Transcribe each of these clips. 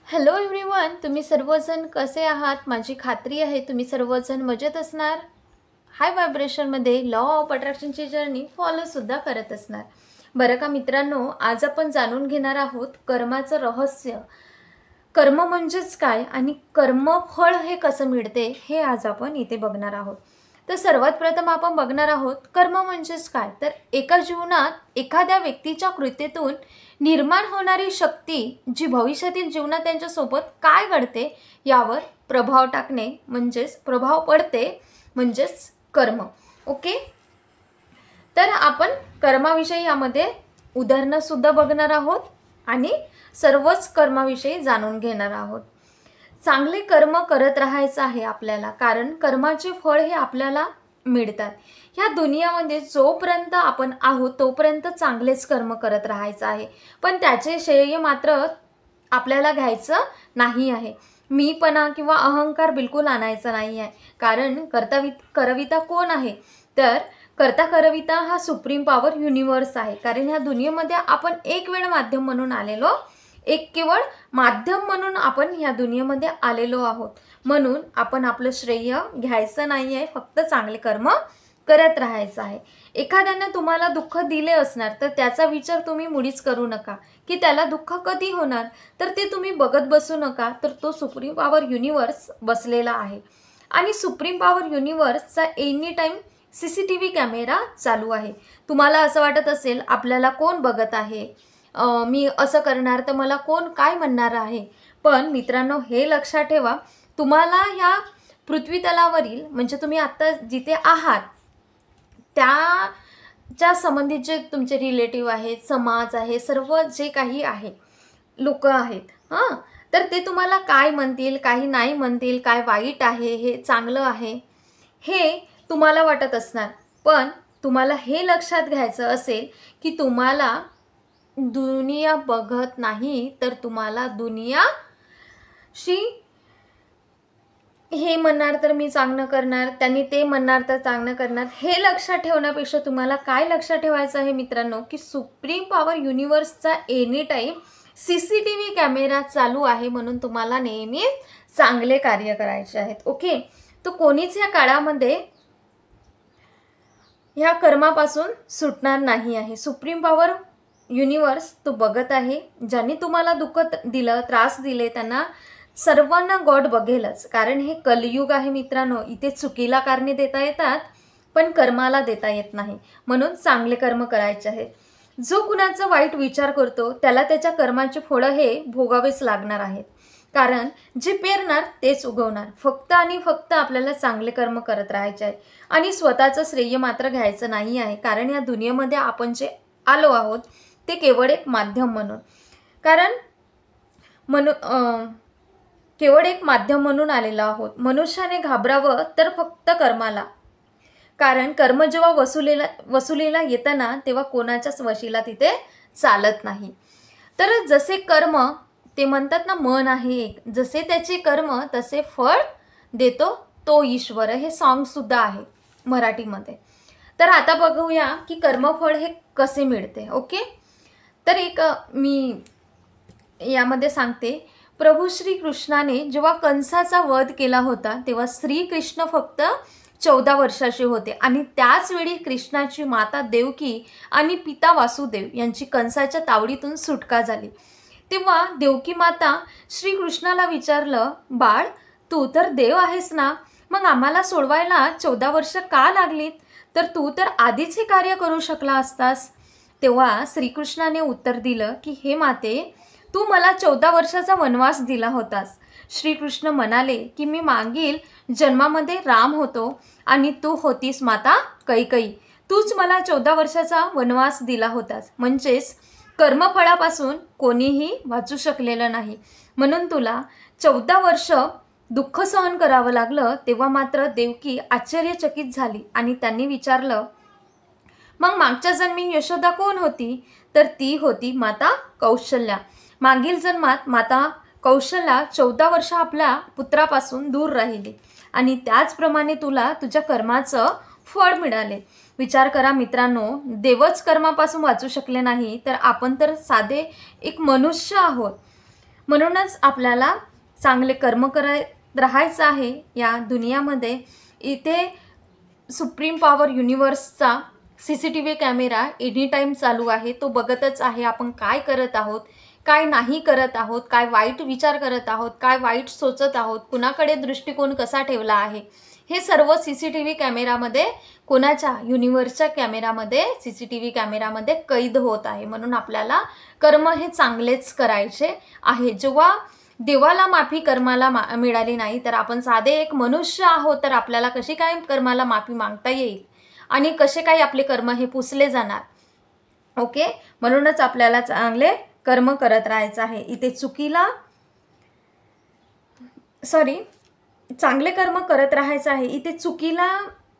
Hello everyone, तुम्ही सर्वजण कसे आहात? माझी खात्री आहे तुम्ही सर्वजण मजेत असणार. हाय व्हायब्रेशनमध्ये लॉ ऑफ अट्रॅक्शनची जर्नी फॉलोसुद्धा करत असणार. बरं का मित्रांनो, आज आपण जाणून घेणार आहोत कर्माचं रहस्य. कर्म म्हणजेच काय आणि कर्मफळ हे कसं मिळते हे आज आपण इथे बघणार आहोत. तर सर्वात प्रथम आपण बघणार आहोत कर्म म्हणजेच काय. तर एका जीवनात एखाद्या व्यक्तीच्या कृतीतून निर्माण होणारी शक्ती जी भविष्यातील जीवनात त्यांच्यासोबत काय घडते यावर प्रभाव टाकणे म्हणजेच प्रभाव पडते म्हणजेच कर्म. ओके, तर आपण कर्माविषयी यामध्ये उदाहरणंसुद्धा बघणार आहोत आणि सर्वच कर्माविषयी जाणून घेणार आहोत. चांगले कर्म करत राहायचं आहे आपल्याला, कारण कर्माचे फळ हे आपल्याला मिळतात. ह्या दुनियामध्ये जोपर्यंत आपण आहोत तोपर्यंत चांगलेच कर्म करत राहायचं आहे, पण त्याचे श्रेय मात्र आपल्याला घ्यायचं नाही आहे. मीपणा किंवा अहंकार बिलकुल आणायचा नाही आहे. कारण करविता कोण आहे? तर करता करविता हा सुप्रीम पॉवर युनिवर्स आहे. कारण ह्या दुनियेमध्ये आपण एक वेळ माध्यम म्हणून आलेलो, एक केवळ माध्यम म्हणून आपण ह्या दुनियेमध्ये आलेलो आहोत. म्हणून आपण आपलं श्रेय घ्यायचं नाही आहे, फक्त चांगले कर्म करत राहायचं आहे. एखाद्याने तुम्हाला दुःख दिले असणार तर त्याचा विचार तुम्ही मुळीच करू नका की त्याला दुःख कधी होणार, तर ते तुम्ही बघत बसू नका. तर तो सुप्रीम पॉवर युनिवर्स बसलेला आहे आणि सुप्रीम पॉवर युनिवर्सचा एनी टाईम CCTV कॅमेरा चालू आहे. तुम्हाला असं वाटत असेल आपल्याला कोण बघत आहे, मी असं करणार तर मला कोण काय म्हणणार आहे. पण मित्रांनो, हे लक्षात ठेवा, तुम्हाला ह्या पृथ्वीतलावरील म्हणजे तुम्ही आत्ता जिथे आहात त्याच्या संबंधित जे तुमचे रिलेटिव्ह आहेत, समाज आहे, सर्व जे काही आहे लोक आहेत, तर ते तुम्हाला काय म्हणतील, काही नाही म्हणतील, काय वाईट आहे, हे चांगलं आहे, हे तुम्हाला वाटत असणार. पण तुम्हाला हे लक्षात घ्यायचं असेल की तुम्हाला दुनिया बघत नाही, तर तुम्हाला दुनियाशी हे म्हणणार तर मी चांगलं करणार, त्यांनी ते म्हणणार तर चांगलं करणार, हे लक्षात ठेवण्यापेक्षा तुम्हाला काय लक्षात ठेवायचं आहे मित्रांनो, की सुप्रीम पॉवर युनिवर्सचा एनी टाईम CCTV कॅमेरा चालू आहे. म्हणून तुम्हाला नेहमी चांगले कार्य करायचे आहेत. ओके, तो कोणीच या काळामध्ये ह्या कर्मापासून सुटणार नाही आहे. सुप्रीम पॉवर युनिवर्स तो बघत आहे. ज्यांनी तुम्हाला दुःख दिलं, त्रास दिले, त्यांना सर्वांना गॉड बघेलच. कारण हे कलियुग आहे मित्रांनो. इथे चुकीला कारणे देता येतात पण कर्माला देता येत नाही. म्हणून चांगले कर्म करायचे आहे. जो कुणाचा वाईट विचार करतो त्याला त्याच्या कर्माचे फळं हे भोगावेच लागणार आहेत. कारण जे पेरणार तेच उगवणार. फक्त आणि फक्त आपल्याला चांगले कर्म करत राहायचे आहे आणि स्वतःचं श्रेय मात्र घ्यायचं नाही आहे. कारण या दुनियेमध्ये आपण जे आलो आहोत ते केवळ एक माध्यम म्हणून, केवळ एक माध्यम म्हणून आलेलो आहोत. मनुष्याने घाबरावं तर फक्त कर्माला. कारण कर्म जेव्हा वसुलीला येतं ना, तेव्हा कोणाच्याच वशीला तिथे चालत नाही. तर जसे कर्म, ते म्हणतात ना, मन आहे एक, जसे त्याचे कर्म तसे फळ देतो तो ईश्वर. हे सॉन्गसुद्धा आहे मराठीमध्ये. तर आता बघूया की कर्मफळ हे कसे मिळते. ओके, तर एक मी यामध्ये सांगते. प्रभू श्रीकृष्णाने जेव्हा कंसाचा वध केला होता तेव्हा श्रीकृष्ण फक्त 14 वर्षाचे होते आणि त्याच वेळी कृष्णाची माता देवकी आणि पिता वासुदेव यांची कंसाच्या तावडीतून सुटका झाली. तेव्हा देवकी माता श्रीकृष्णाला विचारलं, बाळ, तू तर देव आहेस ना, मग आम्हाला सोडवायला 14 वर्ष का लागलीत? तर तू तर आधीच हे कार्य करू शकला असतास. तेव्हा श्रीकृष्णाने उत्तर दिलं की हे माते, तू मला 14 वर्षाचा वनवास दिला होतास. श्रीकृष्ण म्हणाले की मी मागील जन्मामध्ये राम होतो आणि तू होतीस माता कैकई. तूच मला 14 वर्षाचा वनवास दिला होतास. म्हणजेच कर्मफळापासून कोणीही वाचू शकलेलं नाही. म्हणून तुला 14 वर्ष दुःख सहन करावं लागलं. तेव्हा मात्र देवकी आश्चर्यचकित झाली आणि त्यांनी विचारलं, मग मागच्या जन्मी यशोदा कोण होती? तर ती होती माता कौशल्या. मागील जन्मात माता कौशल्या 14 वर्ष आपल्या पुत्रापासून दूर राहिली आणि त्याचप्रमाणे तुला तुझ्या कर्माचं फळ मिळाले. विचार करा मित्रांनो, देवच कर्मापासून वाचू शकले नाही तर आपण तर साधे एक मनुष्य आहोत. म्हणूनच आपल्याला चांगले कर्म करत राहायचं आहे या दुनियामध्ये. इथे सुप्रीम पॉवर युनिवर्सचा CCTV कॅमेरा एनी टाईम चालू आहे, तो बघतच आहे आपण काय करत आहोत, काय नाही करत आहोत, काय वाईट विचार करत आहोत, काय वाईट सोचत आहोत, कुणाकडे दृष्टिकोन कसा ठेवला आहे, हे सर्व CCTV कॅमेरामध्ये, कोणाच्या युनिवर्सच्या कॅमेरामध्ये, CCTV कॅमेरामध्ये कैद होत आहे. म्हणून आपल्याला कर्म हे चांगलेच करायचे आहे. जेव्हा देवाला माफी कर्माला मिळाली नाही, तर आपण साधे एक मनुष्य आहोत, तर आपल्याला कशी काय कर्माला माफी मागता येईल आणि कसे काय आपले कर्म हे पुसले जाणार. ओके, म्हणूनच आपल्याला चांगले कर्म करत राहायचं आहे. इथे चांगले कर्म करत राहायचं आहे. इथे चुकीला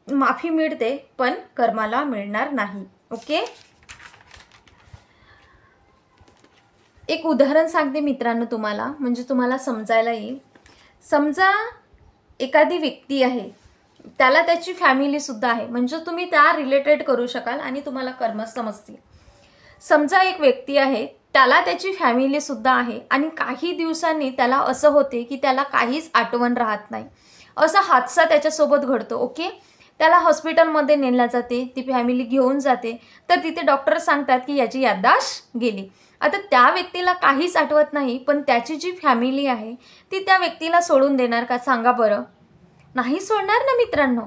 माफी मिळते पण कर्माला मिळणार नाही. ओके, एक उदाहरण सांगते मित्रांनो तुम्हाला, म्हणजे तुम्हाला समजायला येईल. समजा एखादी व्यक्ती आहे, त्याला त्याची फॅमिलीसुद्धा आहे, म्हणजे तुम्ही त्या रिलेटेड करू शकाल आणि तुम्हाला कर्म समजतील. समजा एक व्यक्ती आहे, त्याला त्याची फॅमिलीसुद्धा आहे आणि काही दिवसांनी त्याला असं होते की त्याला काहीच आठवण राहत नाही. असा हादसा त्याच्यासोबत घडतो. ओके, त्याला हॉस्पिटलमध्ये नेला जाते, ती फॅमिली घेऊन जाते, तर तिथे डॉक्टर सांगतात की याची याददाश्त गेली. आता त्या व्यक्तीला काहीच आठवत नाही, पण त्याची जी फॅमिली आहे ती त्या व्यक्तीला सोडून देणार का? सांगा बरं. नाही सोडणार ना मित्रांनो.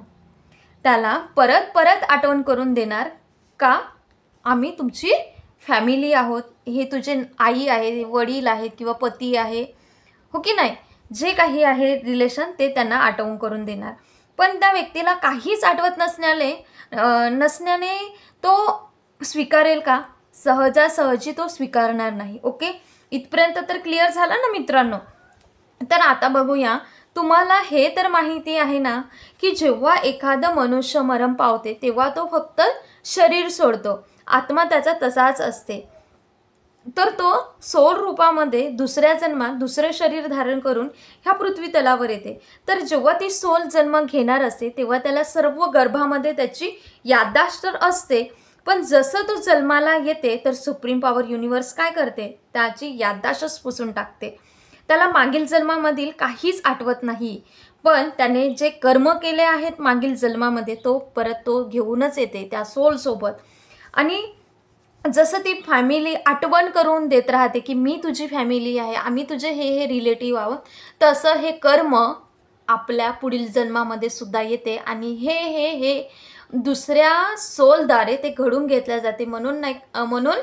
त्याला परत परत आठवण करून देणार का? आम्ही तुमची फॅमिली आहोत, हे तुझे आई आहे, वडील आहेत किंवा पती आहे, हो की नाही, जे काही आहे रिलेशन ते त्यांना आठवण करून देणार. पण त्या व्यक्तीला काहीच आठवत नसण्याने तो स्वीकारेल का? सहजासहजी तो स्वीकारणार नाही. ओके, इथपर्यंत तर क्लिअर झालं ना मित्रांनो. तर आता बघूया, तुम्हाला हे तर माहिती आहे ना की जेव्हा एखादा मनुष्य मरण पावते तेव्हा तो फक्त शरीर सोडतो, आत्मा त्याचा तसाच असते. तर तो सोल रूपामध्ये दुसऱ्या जन्मात दुसरे शरीर धारण करून ह्या पृथ्वी तलावर येते. तर जेव्हा ती सोल जन्म घेणार असते तेव्हा त्याला सर्व गर्भामध्ये त्याची याददाश्त तर असते, पण जसं तो जन्माला येते तर सुप्रीम पॉवर युनिवर्स काय करते? त्याची याददाश्तच पुसून टाकते. त्याला मागील जन्मामधील काहीच आठवत नाही, पण त्याने जे कर्म केले आहेत मागील जन्मामध्ये तो परत घेऊनच येते त्या सोलसोबत. आणि जसं ती फॅमिली आठवण करून देत राहते की मी तुझी फॅमिली आहे, आम्ही तुझे हे रिलेटिव्ह आहोत, तसं हे कर्म आपल्या पुढील जन्मामध्ये सुद्धा येते आणि हे दुसऱ्या सोलद्वारे ते घडून घेतल्या जाते. म्हणून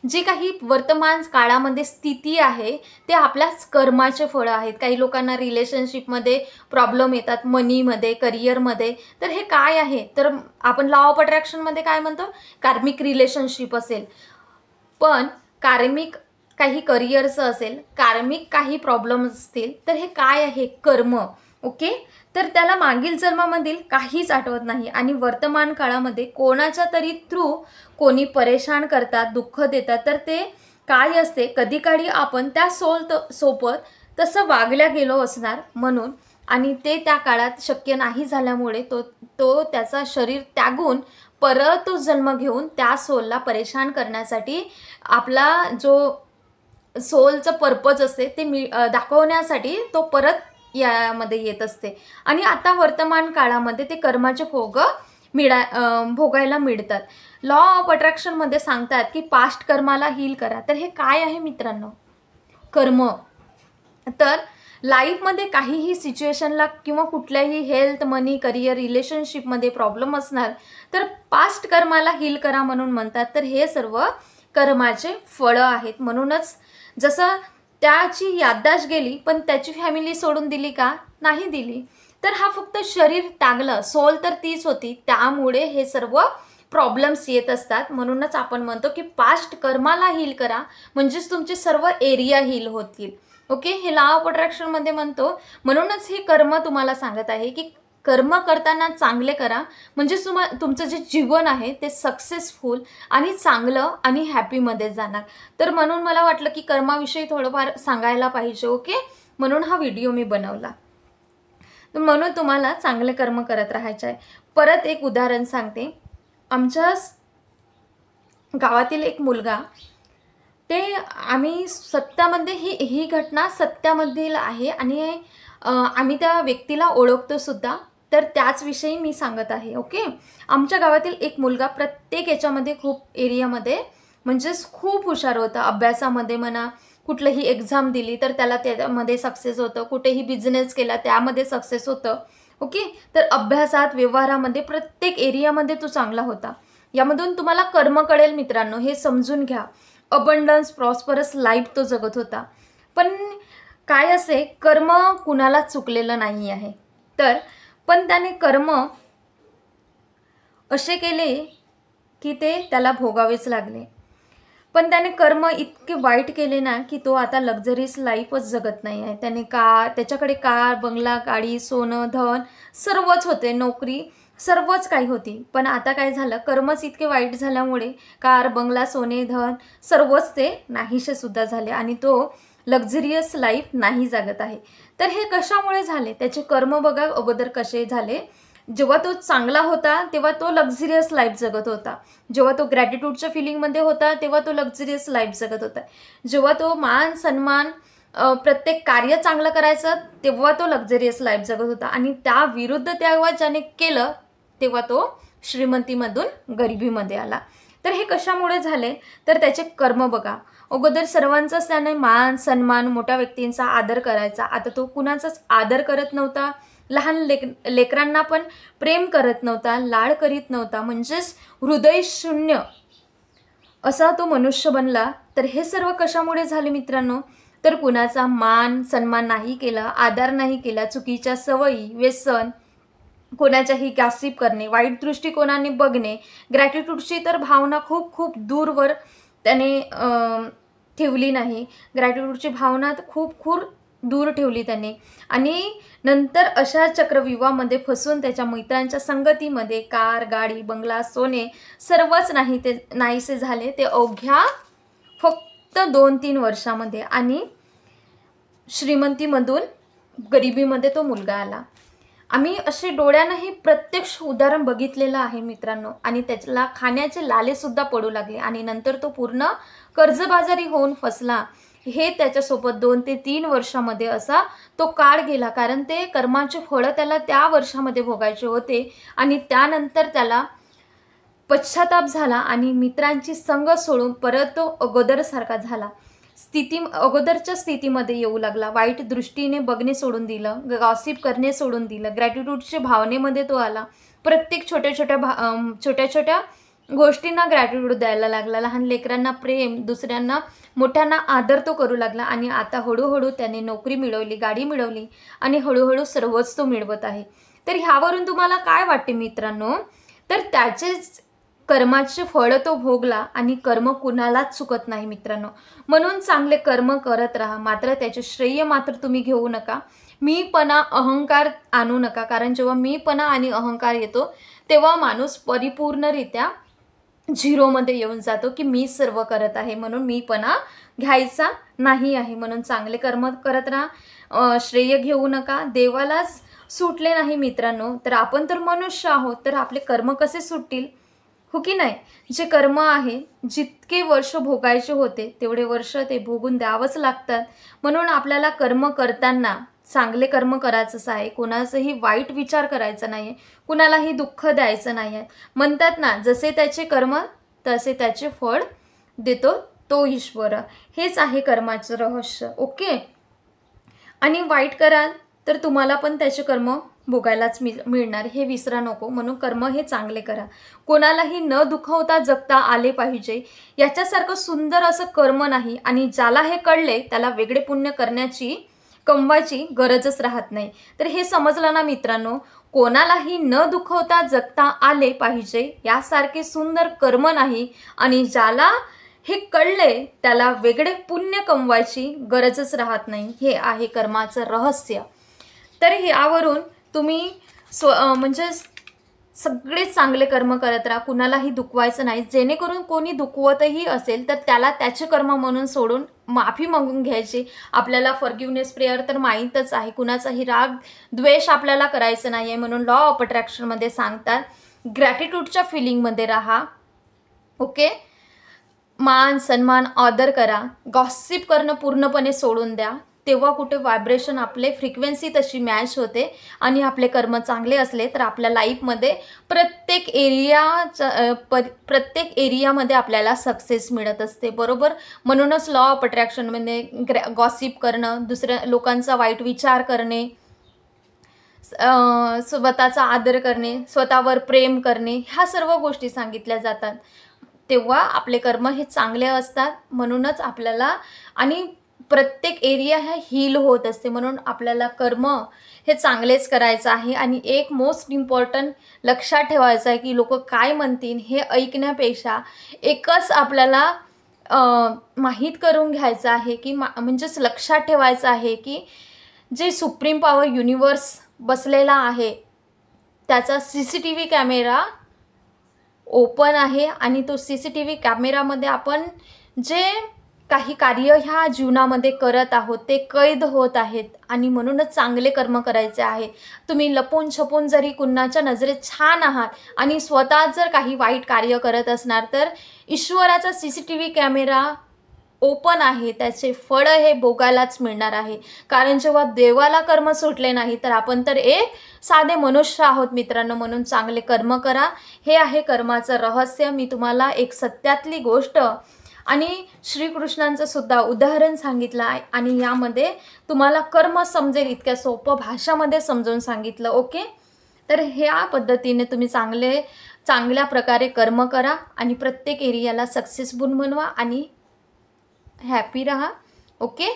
जे काही वर्तमान काळामध्ये स्थिती आहे ते आपल्याच कर्माचे फळं आहेत. काही लोकांना रिलेशनशिपमध्ये प्रॉब्लेम येतात, मनीमध्ये, करिअरमध्ये, तर हे काय आहे? तर आपण लॉ ऑफ अट्रॅक्शनमध्ये काय म्हणतो? कार्मिक रिलेशनशिप असेल. पण कार्मिक काही करिअरचं असेल, कार्मिक काही प्रॉब्लेम असतील, तर हे काय आहे? कर्म. ओके, तर त्याला मागील जन्मामधील काहीच आठवत नाही आणि वर्तमान काळामध्ये कोणाच्या तरी थ्रू कोणी परेशान करतात, दुःख देतात, तर ते काय असते? कधी काळी आपण त्या सोबत तसं वागल्या गेलो असणार म्हणून, आणि ते त्या काळात शक्य नाही झाल्यामुळे तो त्याचा शरीर त्यागून परत तो जन्म घेऊन त्या सोलला परेशान करण्यासाठी, आपला जो सोलचं पर्पज असते ते दाखवण्यासाठी तो परत यामध्ये येत असते. आणि आता वर्तमान काळामध्ये ते कर्माचे भोग भोगायला मिळतात. लॉ ऑफ अट्रॅक्शनमध्ये सांगतात की पास्ट कर्माला हील करा. तर हे काय आहे मित्रांनो? कर्म. तर लाईफमध्ये काहीही सिच्युएशनला किंवा कुठल्याही हेल्थ, मनी, करिअर, रिलेशनशिपमध्ये प्रॉब्लेम असणार तर पास्ट कर्माला हील करा म्हणून म्हणतात. तर हे सर्व कर्माचे फळं आहेत. म्हणूनच जसं त्याची याददाश्त गेली पण त्याची फॅमिली सोडून दिली का? नाही दिली. तर हा फक्त शरीर त्यागलं, सोल तर तीच होती, त्यामुळे हे सर्व प्रॉब्लेम्स येत असतात. म्हणूनच आपण म्हणतो की पास्ट कर्माला हील करा, म्हणजेच तुमचे सर्व एरिया हील होतील. ओके, हे लॉ ऑफ अट्रॅक्शनमध्ये म्हणतो. म्हणूनच हे कर्म तुम्हाला सांगत आहे की कर्म करताना चांगले करा, म्हणजेच तुमचं जे जीवन आहे ते सक्सेसफुल आणि चांगलं आणि हॅपीमध्ये जाणार. तर म्हणून मला वाटलं की कर्माविषयी थोडंफार सांगायला पाहिजे. ओके, म्हणून हा व्हिडिओ मी बनवला. म्हणून तुम्हाला चांगले कर्म करत राहायचे आहे. परत एक उदाहरण सांगते. आमच्या गावातील एक मुलगा, ते आम्ही सत्यामध्ये ही घटना सत्यामधील आहे आणि आम्ही त्या व्यक्तीला ओळखतो सुद्धा, तर त्याचविषयी मी सांगत आहे. ओके. आमच्या गावातील एक मुलगा प्रत्येक याच्यामध्ये खूप एरियामध्ये म्हणजेच खूप हुशार होता. अभ्यासामध्ये म्हणा, कुठलंही एक्झाम दिली तर त्याला त्यामध्ये सक्सेस होतं, कुठेही बिझनेस केला त्यामध्ये सक्सेस होतं. ओके. तर अभ्यासात, व्यवहारामध्ये प्रत्येक एरियामध्ये तो चांगला होता. यामधून तुम्हाला कर्म कळेल मित्रांनो, हे समजून घ्या. अबंडन्स, प्रॉस्परस लाईफ तो जगत होता. पण काय असे, कर्म कुणाला चुकलेलं नाही आहे. तर पण त्याने कर्म असे केले की ते त्याला भोगावेच लागले. पण त्याने कर्म इतके वाईट केले ना की तो आता लक्झरीज लाईफच जगत नाही आहे. त्याने त्याच्याकडे कार, बंगला, गाडी, सोनं, धन सर्वच होते, नोकरी सर्वच काही होती. पण आता काय झालं, कर्मच इतके वाईट झाल्यामुळे कार, बंगला, सोने, धन सर्वच ते नाहीसे सुद्धा झाले आणि तो लक्झरियस लाईफ नाही जगत आहे. तर हे कशामुळे झाले, त्याचे कर्म बघा अगोदर कसे झाले. जेव्हा तो चांगला होता तेव्हा तो लक्झरियस लाईफ जगत होता. जेव्हा तो ग्रॅटिट्यूडच्या फिलिंगमध्ये होता तेव्हा तो लक्झरियस लाईफ जगत होता. जेव्हा तो मान सन्मान, प्रत्येक कार्य चांगलं करायचं तेव्हा तो लक्झरियस लाईफ जगत होता. आणि त्या विरुद्ध तेव्हा ज्याने केलं तेव्हा तो श्रीमंतीमधून गरिबीमध्ये आला. तर हे कशामुळे झाले, तर त्याचे कर्म बघा. अगोदर सर्वांचाच त्याने मान सन्मान, मोठ्या व्यक्तींचा आदर करायचा. आता तो कुणाचाच आदर करत नव्हता. लहान लेकरांना पण प्रेम करत नव्हता, लाड करीत नव्हता. म्हणजेच हृदय शून्य असा तो मनुष्य बनला. तर हे सर्व कशामुळे झाले मित्रांनो, तर कुणाचा मान सन्मान नाही केला, आदर नाही केला, चुकीच्या सवयी, व्यसन, कोणाच्याही गॅसिप करणे, वाईट दृष्टिकोनाने बघणे, ग्रॅटिट्यूडची तर भावना खूप खूप दूरवर त्याने ठेवली नाही. ग्रॅटिट्यूडची भावना खूप खूप दूर ठेवली त्याने. आणि नंतर अशा चक्रव्यूहामध्ये फसून त्याच्या मित्रांच्या संगतीमध्ये कार, गाडी, बंगला, सोने सर्वच नाहीसे झाले. ते अवघ्या फक्त 2-3 वर्षामध्ये. आणि श्रीमंतीमधून गरिबीमध्ये तो मुलगा आला. आम्ही असे डोळ्यानंही प्रत्यक्ष उदाहरण बघितलेलं आहे मित्रांनो. आणि त्याला खाण्याचे लाले सुद्धा पडू लागले आणि नंतर तो पूर्ण कर्जबाजारी होऊन फसला. हे त्याच्यासोबत 2 ते 3 वर्षामध्ये असा तो काळ गेला. कारण ते कर्माचे फळं त्याला त्या वर्षामध्ये भोगायचे होते. आणि त्यानंतर त्याला पश्चाताप झाला आणि मित्रांची संग सोडून परत तो अगोदरसारखा झाला. अगोदरच्या स्थितीमध्ये येऊ लागला. वाईट दृष्टीने बघणे सोडून दिलं, गॉसिप करणे सोडून दिलं, ग्रॅटिट्यूडच्या भावनेमध्ये तो आला. प्रत्येक छोट्या छोट्या गोष्टींना ग्रॅटिट्यूड द्यायला लागला. लहान लेकरांना प्रेम, दुसऱ्यांना मोठ्यांना आदर तो करू लागला. आणि आता हळूहळू त्याने नोकरी मिळवली, गाडी मिळवली आणि हळूहळू सर्वच तो मिळवत आहे. तर ह्यावरून तुम्हाला काय वाटते मित्रांनो, तर त्याचेच कर्माचे फळ तो भोगला आणि कर्म कुणालाच चुकत नाही मित्रांनो. म्हणून चांगले कर्म करत राहा, मात्र त्याचे श्रेय मात्र तुम्ही घेऊ नका. मीपणा, अहंकार आणू नका. कारण जेव्हा मीपणा आणि अहंकार येतो तेव्हा माणूस परिपूर्णरित्या झिरोमध्ये येऊन जातो की मी सर्व करत आहे, म्हणून मीपणा घ्यायचा नाही आहे. म्हणून चांगले कर्म करत राहा, श्रेय घेऊ नका. देवालाच सुटले नाही मित्रांनो, तर आपण तर मनुष्य आहोत, तर आपले कर्म कसे सुटतील, हो की नाही. जे कर्म आहे, जितके वर्ष भोगायचे होते तेवढे वर्ष ते भोगून द्यावंच लागतात. म्हणून आपल्याला कर्म करताना चांगले कर्म करायचंच आहे. कोणाचाही वाईट विचार करायचा नाही आहे, कुणालाही दुःख द्यायचं नाही आहे. म्हणतात ना, जसे त्याचे कर्म तसे त्याचे फळ देतो तो ईश्वर. हेच आहे कर्माचं रहस्य. ओके. आणि वाईट कराल तर तुम्हाला पण त्याचे कर्म भोगायलाच मिळणार, हे विसरा नको. म्हणून कर्म हे चांगले करा. कोणालाही न दुखवता जगता आले पाहिजे, याच्यासारखं सुंदर असं कर्म नाही. आणि ज्याला हे कळले त्याला वेगळे पुण्य कमवायची गरजच राहत नाही. तर हे समजलं ना मित्रांनो, कोणालाही न दुखवता जगता आले पाहिजे यासारखे सुंदर कर्म नाही. आणि ज्याला हे कळले त्याला वेगळे पुण्य कमवायची गरजच राहत नाही. हे आहे कर्माचं रहस्य. तर यावरून तुम्ही म्हणजे सगळे चांगले कर्म करत राहा, कुणालाही दुखवायचं नाही. जेणेकरून कोणी दुखवतही असेल तर त्याला त्याचे कर्म म्हणून सोडून माफी मागून घ्यायची. आपल्याला फॉरगिव्हनेस प्रेयर तर माहीतच आहे. कुणाचाही राग द्वेष आपल्याला करायचं नाही आहे. म्हणून लॉ ऑफ अट्रॅक्शनमध्ये सांगतात ग्रॅटिट्यूडच्या फिलिंगमध्ये राहा. ओके. मान सन्मान आदर करा, गॉसिप करणं पूर्णपणे सोडून द्या. तेव्हा कुठे व्हायब्रेशन आपले फ्रिक्वेन्सी तशी मॅच होते आणि आपले कर्म चांगले असले तर आपल्या लाईफमध्ये प्रत्येक एरियामध्ये आपल्याला सक्सेस मिळत असते, बरोबर. म्हणूनच लॉ ऑफ अट्रॅक्शनमध्ये गॉसिप करणं, दुसऱ्या लोकांचा वाईट विचार करणे, स्वतःचा आदर करणे, स्वतःवर प्रेम करणे, ह्या सर्व गोष्टी सांगितल्या जातात. तेव्हा आपले कर्म हे चांगले असतात. म्हणूनच आपल्याला आणि प्रत्येक एरिया हा हील होत असते. म्हणून आपल्याला कर्म हे चांगलेच करायचं आहे. आणि एक मोस्ट इम्पॉर्टंट लक्षात ठेवायचं आहे की लोक काय म्हणतील हे ऐकण्यापेक्षा एकच आपल्याला माहीत करून घ्यायचं आहे की म्हणजेच लक्षात ठेवायचं आहे की जे सुप्रीम पॉवर युनिवर्स बसलेला आहे त्याचा CCTV कॅमेरा ओपन आहे आणि तो CCTV कॅमेरामध्ये आपण जे काही कार्य ह्या जीवनामध्ये करत आहोत ते कैद होत आहेत. आणि म्हणूनच चांगले कर्म करायचे आहे. तुम्ही लपून छपून जरी कुणाच्या नजरेत छान आहात आणि स्वतः जर काही वाईट कार्य करत असणार तर ईश्वराचा CCTV कॅमेरा ओपन आहे, त्याचे फळ हे भोगायलाच मिळणार आहे. कारण जेव्हा देवाला कर्म सुटले नाही तर आपण तर एक साधे मनुष्य आहोत मित्रांनो. म्हणून चांगले कर्म करा, हे आहे कर्माचं रहस्य. मी तुम्हाला एक सत्यातली गोष्ट आणि श्रीकृष्णांचं सुद्धा उदाहरण सांगितलं आहे आणि यामध्ये तुम्हाला कर्म समजेल इतक्या सोपं भाषामध्ये समजावून सांगितलं. ओके, तर ह्या पद्धतीने तुम्ही चांगल्या प्रकारे कर्म करा आणि प्रत्येक एरियाला सक्सेसफुल बनवा आणि हॅपी रहा. ओके,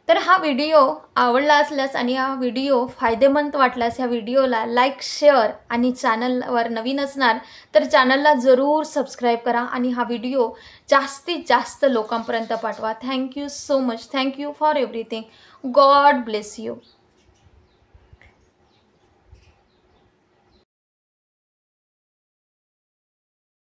तर हा व्हिडिओ आवडला असल्यास आणि हा व्हिडिओ फायदेमंद वाटल्यास ह्या व्हिडिओला लाईक, शेअर आणि चॅनलवर नवीन असणार तर चॅनलला जरूर सबस्क्राईब करा आणि हा व्हिडिओ जास्तीत जास्त लोकांपर्यंत पाठवा. Thank you so much. Thank you for everything. God bless you.